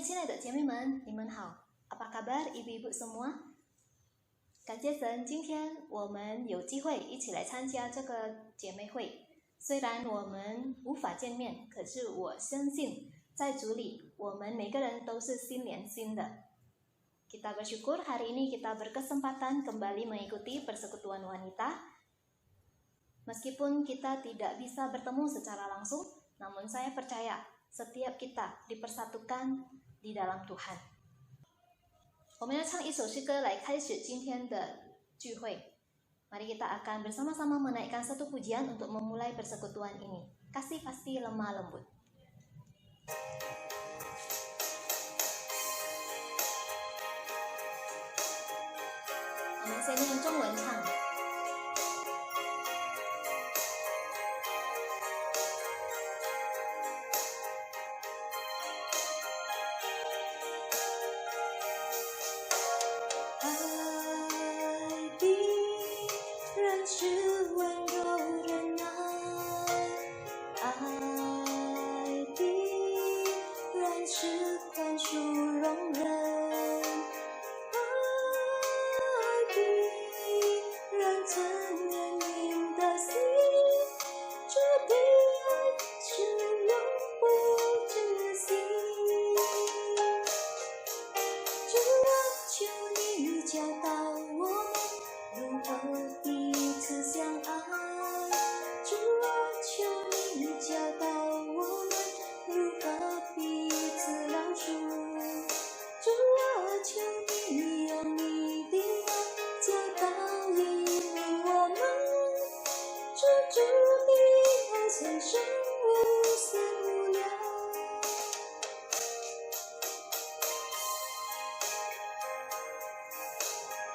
亲爱的姐妹们，你们好，Apa kabar ibu-ibu semua？感谢神，今天我们有机会一起来参加这个姐妹会。虽然我们无法见面，可是我相信在主里，我们每个人都是心连心的。Kita bersyukur hari ini kita berkesempatan kembali mengikuti persekutuan wanita. Meskipun kita tidak bisa bertemu secara langsung, namun saya percaya setiap kita dipersatukan di dalam Tuhan。我们要唱一首诗歌来开始今天的聚会。Mari kita akan bersama-sama menaikkan satu pujian untuk memulai persekutuan ini. Kasih pasti lemah lembut. 我们先用中文唱。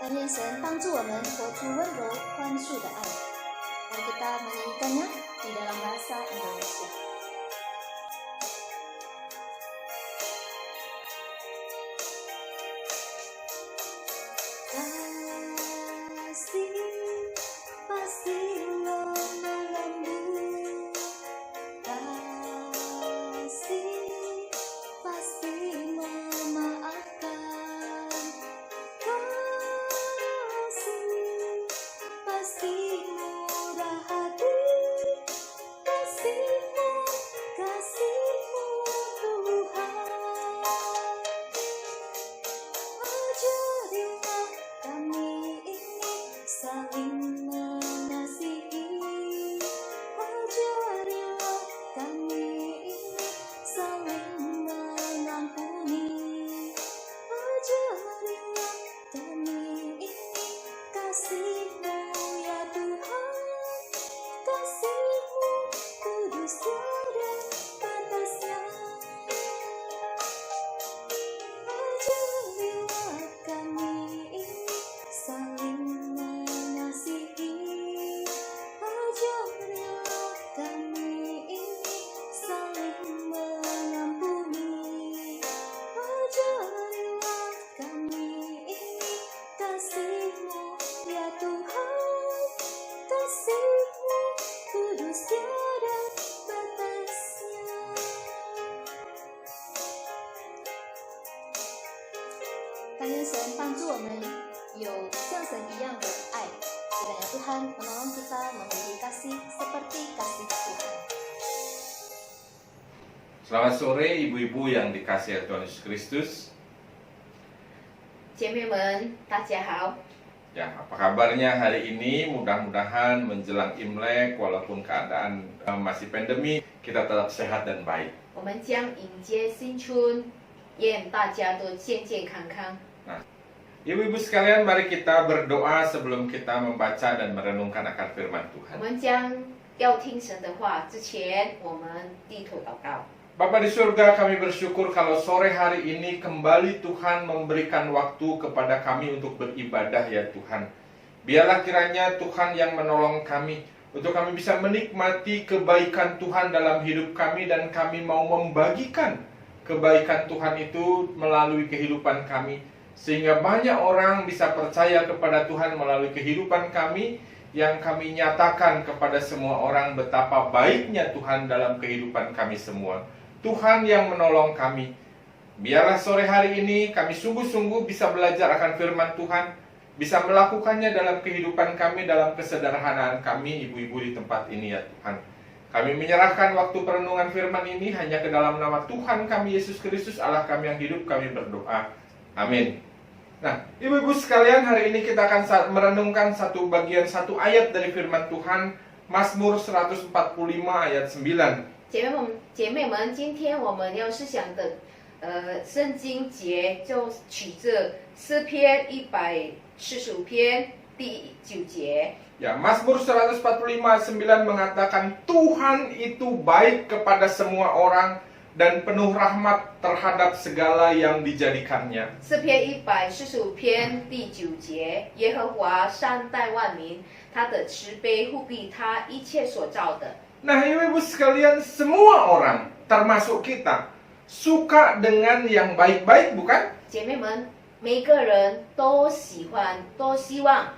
但愿神帮助我们活出温柔宽恕的爱。Mari kita menyanyikannya di dalam bahasa Indonesia. Selamat sore ibu-ibu yang dikasihi Tuhan Yesus Kristus. 姐妹们，大家好。 Ya, apa kabarnya hari ini? Mudah-mudahan menjelang Imlek, walaupun keadaan masih pandemi, kita tetap sehat dan baik. 我们将迎接新春，愿大家都健健康康。 Nah, ibu-ibu sekalian, mari kita berdoa sebelum kita membaca dan merenungkan akan firman 我 Tuhan. 们将要听神的话之前，我们低头祷告。 Bapa di surga, kami bersyukur kalau sore hari ini kembali Tuhan memberikan waktu kepada kami untuk beribadah ya Tuhan. Biarlah kiranya Tuhan yang menolong kami untuk kami bisa menikmati kebaikan Tuhan dalam hidup kami, dan kami mau membagikan kebaikan Tuhan itu melalui kehidupan kami, sehingga banyak orang bisa percaya kepada Tuhan melalui kehidupan kami, yang kami nyatakan kepada semua orang betapa baiknya Tuhan dalam kehidupan kami semua. Tuhan yang menolong kami, Biarlah sore hari ini kami sungguh-sungguh bisa belajar akan firman Tuhan, bisa melakukannya dalam kehidupan kami, dalam kesederhanaan kami, ibu-ibu di tempat ini ya Tuhan. Kami menyerahkan waktu perenungan firman ini hanya ke dalam nama Tuhan kami Yesus Kristus, Allah kami yang hidup, kami berdoa. Amin. Nah, ibu-ibu sekalian, hari ini kita akan merenungkan satu ayat dari firman Tuhan, Mazmur 145 ayat 9. 姐妹们，今天我们要思想的圣经节就取自诗篇145篇第9节。 Ya, Mazmur 145 ayat 9 mengatakan Tuhan itu baik kepada semua orang dan penuh rahmat terhadap segala yang dijadikannya. 诗篇145篇第9节，耶和华善待万民，他的慈悲护庇他一切所造的。 Nah, ibu-ibu sekalian, semua orang, termasuk kita, suka dengan yang baik-baik, bukan? 姐妹们，每个人都喜欢，都希望，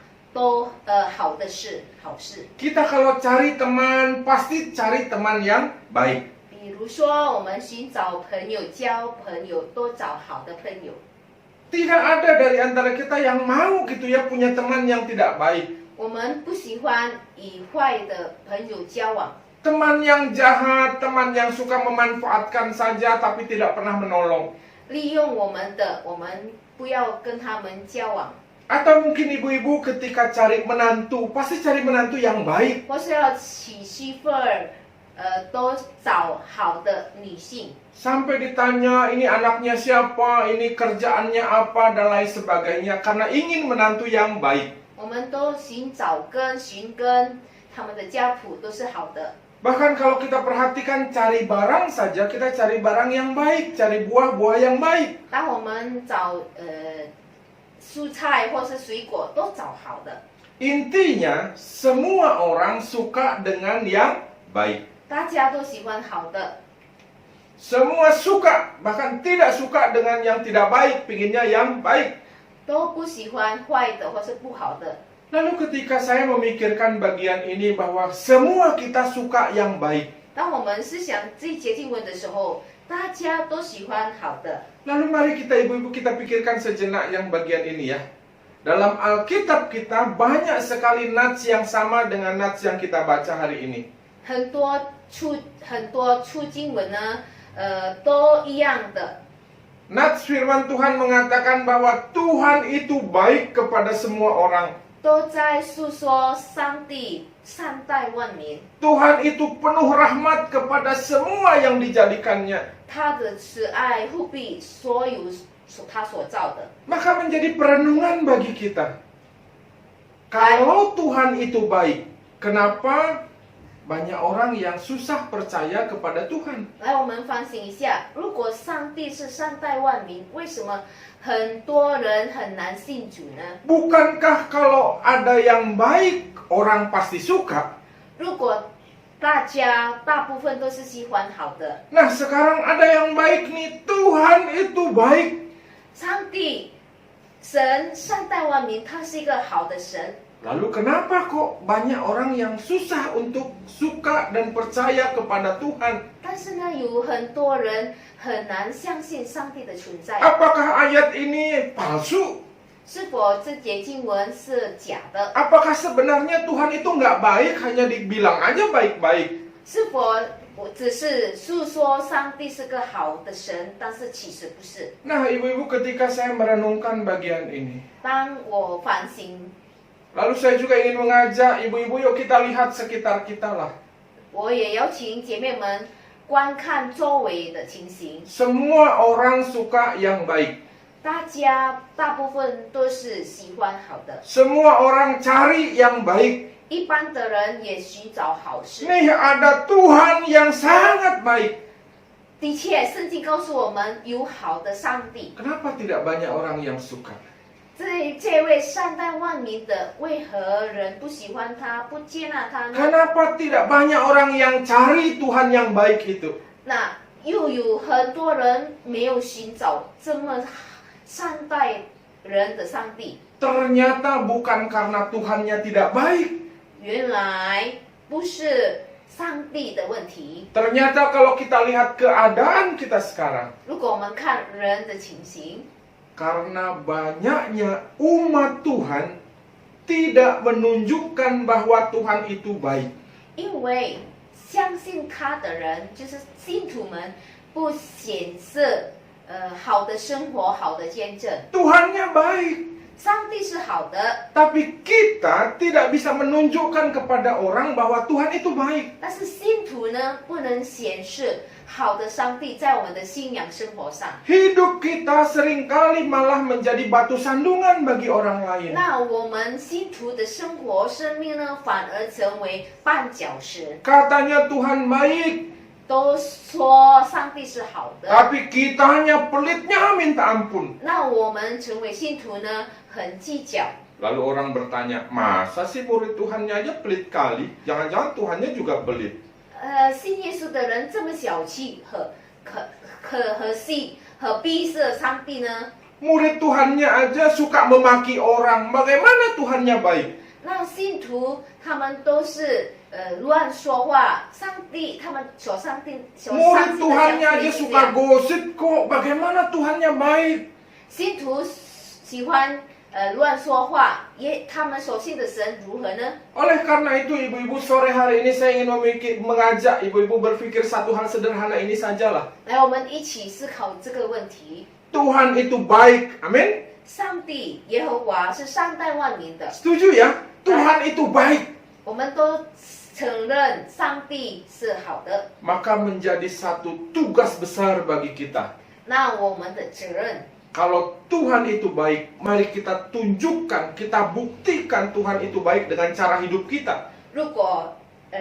好的事，好事。 Kita kalau cari teman, pasti cari teman yang baik. 比如说，我们寻找朋友、交朋友，都找好的朋友。 Tidak ada dari antara kita yang mau gitu ya punya teman yang tidak baik. 我们不喜欢与坏的朋友交往， Teman yang jahat, teman yang suka memanfaatkan saja tapi tidak pernah menolong. 利用我们的，我们不要跟他们交往。 Atau mungkin ibu-ibu ketika cari menantu, pasti cari menantu yang baik. 或是要娶媳妇儿，都找好的女性。 Sampai ditanya ini anaknya siapa, ini kerjaannya apa, dan lain sebagainya. Karena ingin menantu yang baik. 我们都寻根，他们的家谱都是好的。 Bahkan kalau kita perhatikan cari barang saja, kita cari barang yang baik, cari buah-buah yang baik. 当我们找蔬菜或是水果，都找好的。 Intinya, semua orang suka dengan yang baik. 大家都喜欢好的， Semua suka, bahkan tidak suka dengan yang tidak baik, pinginnya yang baik. 都不喜欢坏的或是不好的。 Lalu ketika saya memikirkan bagian ini bahwa semua kita suka yang baik. 当我们思想这一节经文的时候，大家都喜欢好的。 Lalu mari kita ibu-ibu kita pikirkan sejenak yang bagian ini ya. Dalam Alkitab kita banyak sekali nats yang sama dengan nats yang kita baca hari ini. 很多处经文呢，都一样的。 Nats firman Tuhan mengatakan bahwa Tuhan itu baik kepada semua orang. 都在诉说上帝善待万民， Tuhan itu penuh rahmat kepada semua yang dijadikannya. 他的慈爱护庇所有他所造的。 Maka menjadi perenungan bagi kita. Kalau Tuhan itu baik, kenapa banyak orang yang susah percaya kepada Tuhan? 来，我们反省一下，如果上帝是善待万民，为什么很多人很难信主呢？ Bukankah kalau ada yang baik, orang pasti suka? 如果大部分都是喜欢好的， Nah, sekarang ada yang baik nih, Tuhan itu baik. 上帝神善待万民，他是一个好的神。 Lalu kenapa kok banyak orang yang susah untuk suka dan percaya kepada Tuhan? 但是呢，有很多人很难相信上帝的存在。 Apakah ayat ini palsu? 是否这节经文是假的？ Apakah sebenarnya Tuhan itu nggak baik, hanya dibilang aja baik-baik? 是否我只是诉说上帝是个好的神，但是其实不是？ Nah, ibu-ibu ketika saya merenungkan bagian ini, 当我反省， lalu saya juga ingin mengajak ibu-ibu, yuk kita lihat sekitar kita lah. 我也邀请姐妹们观看周围的情形。 Semua orang suka yang baik. 大部分都是喜欢好的， Semua orang cari yang baik. 一般的人也寻找好事。 Nih ada Tuhan yang sangat baik. 的确，圣经告诉我们有好的上帝。 Kenapa tidak banyak orang yang suka? 这位善待万民的，为何人不喜欢他，不接纳他呢？ Kenapa tidak banyak orang yang cari Tuhan yang baik itu? 那又有很多人没有寻找这么善待人的上帝。 Ternyata bukan karena Tuhannya tidak baik. 原来不是上帝的问题。 Ternyata kalau kita lihat keadaan kita sekarang, 如果我们看人的情形， karena banyaknya umat Tuhan tidak menunjukkan bahwa Tuhan itu baik. 因为相信他的人，就是信徒们，不显示好的生活、好的见证。 Tuhannya baik, 上帝是好的， tapi kita tidak bisa menunjukkan kepada orang bahwa Tuhan itu baik. 但是信徒呢，不能显示好的上帝在我们的信仰生活上。 Hidup kita seringkali malah menjadi batu sandungan bagi orang lain. 那我们信徒的生活、生命呢，反而成为绊脚石。 Katanya Tuhan baik, 都说上帝是好的， tapi kitanya pelitnya minta ampun. 那我们成为信徒呢，很计较。 Lalu orang bertanya, masa sih murid Tuhannya aja pelit kali? Jangan-jangan Tuhannya juga pelit. 信耶稣的人这么小气和逼视上帝呢？ Murid Tuhannya aja suka memaki orang, bagaimana Tuhannya baik? 那信徒他们都是乱说话，上帝他们所相信 Murid 的 Tuhannya 相 aja 信是这 suka 样， gosip kok, bagaimana Tuhannya baik? 信徒喜欢乱说话，他们所信的神如何呢？ Oleh karena itu ibu-ibu sore hari ini saya ingin mengajak ibu-ibu berpikir satu hal sederhana ini sajalah. 来，我们一起思考这个问题。 Tuhan itu baik, amin? 上帝耶和华是善待万民的， Setuju ya? Tuhan itu baik. 我们都承认上帝是好的。 Maka menjadi satu tugas besar bagi kita. 那我们的责任， Kalau Tuhan itu baik, mari kita tunjukkan, kita buktikan Tuhan itu baik dengan cara hidup kita. 如果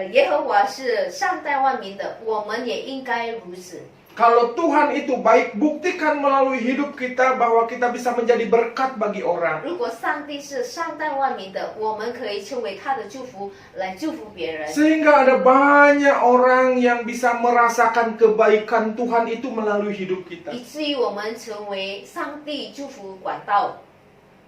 耶和华是善待万民的，我们也应该如此。 Kalau Tuhan itu baik, buktikan melalui hidup kita bahwa kita bisa menjadi berkat bagi orang. 如果上帝是善待万民的，我们可以成为他的祝福，来祝福别人。 Sehingga ada banyak orang yang bisa merasakan kebaikan Tuhan itu melalui hidup kita. 以至于我们成为上帝祝福管道。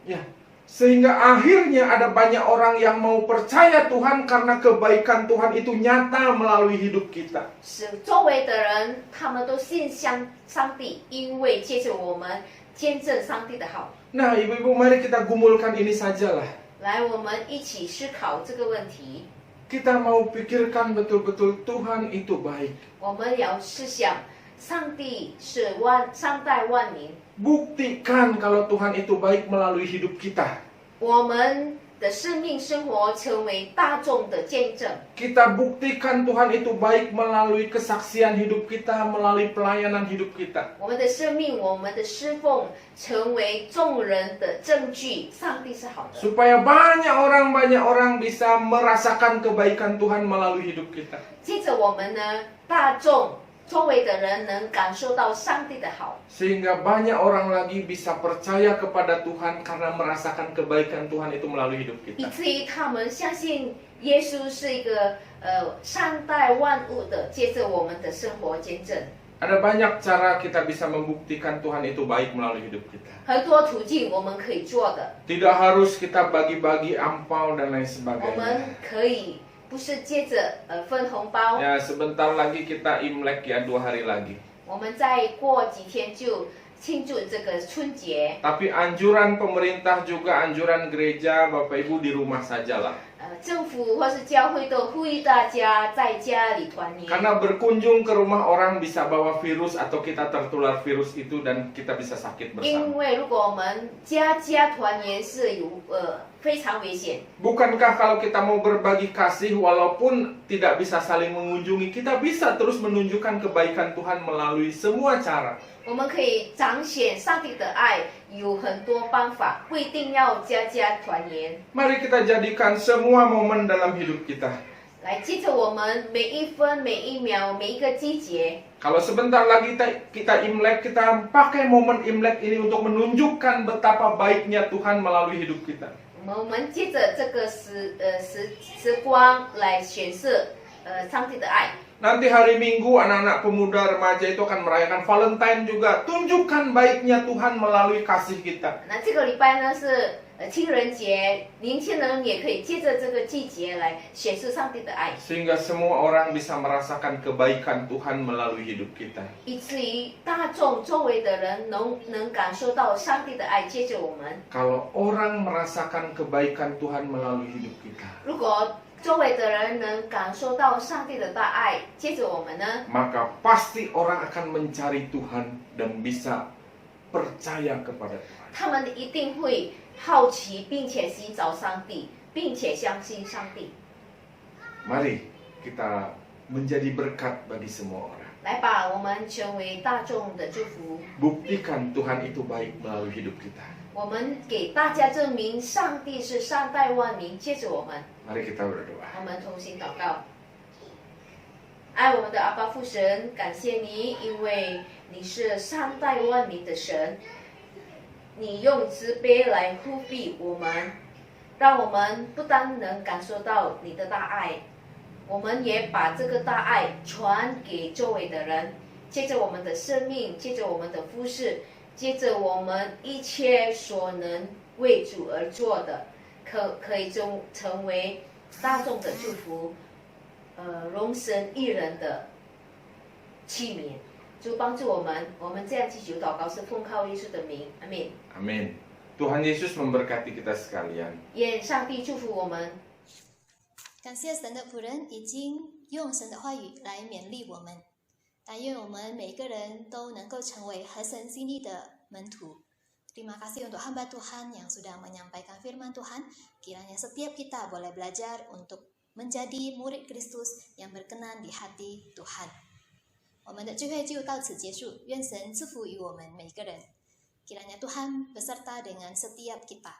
Ya, sehingga akhirnya ada banyak orang yang mau percaya Tuhan karena kebaikan Tuhan itu nyata melalui hidup kita. 使周围的人他们都信上帝，因为借着我们见证上帝的好。 Nah, ibu-ibu, mari kita gumulkan ini sajalah. 来，我们一起思考这个问题。 Kita mau pikirkan betul-betul Tuhan itu baik. 我们要思想，上帝是善待万民。 Buktikan kalau Tuhan itu baik melalui hidup kita. 我们的生命生活成为大众的见证。 Kita buktikan Tuhan itu baik melalui kesaksian hidup kita, melalui pelayanan hidup kita. 我们的生命，我们的侍奉，成为众人的证据。上帝是好的， Supaya banyak orang bisa merasakan kebaikan Tuhan melalui hidup kita. 接着我们呢，大众周围的人能感受到上帝的好， Sehingga banyak orang lagi bisa percaya kepada Tuhan karena merasakan kebaikan Tuhan itu melalui hidup 以 kita. 至于他们相信耶稣是一个善待万物的，接着我们的生活见证。 Ada banyak cara kita bisa membuktikan Tuhan itu baik melalui hidup kita. 很多途径我们可以做的， Tidak harus kita bagi-bagi ampau dan lain 我 sebagainya. 们可以不是接着分红包， Ya, sebentar lagi kita Imlek ya, 2 hari lagi. 我们再过几天就庆祝这个春节。 Tapi anjuran pemerintah juga anjuran gereja, Bapak Ibu di rumah sajalah. 政府或是教会都呼吁大家在家里团圆。 Karena berkunjung ke rumah orang bisa bawa virus atau kita tertular virus itu dan kita bisa sakit 因 bersama. 为如果我们家家团圆是有非常危险。 Bukankah kalau kita mau berbagi kasih walaupun tidak bisa saling mengunjungi, kita bisa terus menunjukkan kebaikan Tuhan melalui semua cara. 我们可以彰显上帝的爱，有很多方法，不一定要家家团圆。 Mari kita jadikan semua momen dalam hidup kita. 来，接着我们每一分、每一秒、每一个季节， Kalau sebentar lagi kita Imlek, kita pakai momen Imlek ini untuk menunjukkan betapa baiknya Tuhan melalui hidup kita. 我们接着这个时光来显示上帝的爱。 Nanti hari Minggu anak-anak pemuda remaja itu akan merayakan Valentine juga. Tunjukkan baiknya Tuhan melalui kasih kita. 那这个礼拜呢是情人节，年轻人也可以借着这个季节来显示上帝的爱， Sehingga semua orang bisa merasakan kebaikan Tuhan melalui hidup kita. 以至于大众周围的人能感受到上帝的爱，借着我们。 Kalau orang merasakan kebaikan Tuhan melalui hidup kita, 如果周围的人能感受到上帝的大爱，借着我们呢， maka pasti orang akan mencari Tuhan dan bisa percaya kepada Tuhan. 他们一定会好奇，并且寻找上帝，并且相信上帝。 Mari kita menjadi berkat bagi semua orang. 来吧，我们成为大众的祝福。 Buktikan Tuhan itu baik melalui hidup kita. 我们给大家证明，上帝是善待万民，借着我们， Mari kita berdoa. 我们同心祷告。爱我们的阿爸父神，感谢你，因为你是善待万民的神，你用慈悲来护庇我们，让我们不单能感受到你的大爱，我们也把这个大爱传给周围的人，借着我们的生命，借着我们的服事，借着我们一切所能为主而做的，可以成为大众的祝福，荣神益人的器皿。主帮助我们，我们这样祈求祷告是奉靠耶稣的名，阿门。 Amin. Tuhan Yesus memberkati kita sekalian. 愿上帝祝福我们。 感谢神的仆人已经用神的话语来勉励我们，但愿我们每个人都能够成为合神心意的门徒。Terima kasih untuk hamba Tuhan yang sudah menyampaikan firman Tuhan. Kiranya setiap kita boleh belajar untuk menjadi murid Kristus yang berkenan di hati Tuhan. 我们的聚会就到此结束，愿神赐福于我们每个人。Kiranya Tuhan beserta dengan setiap kita.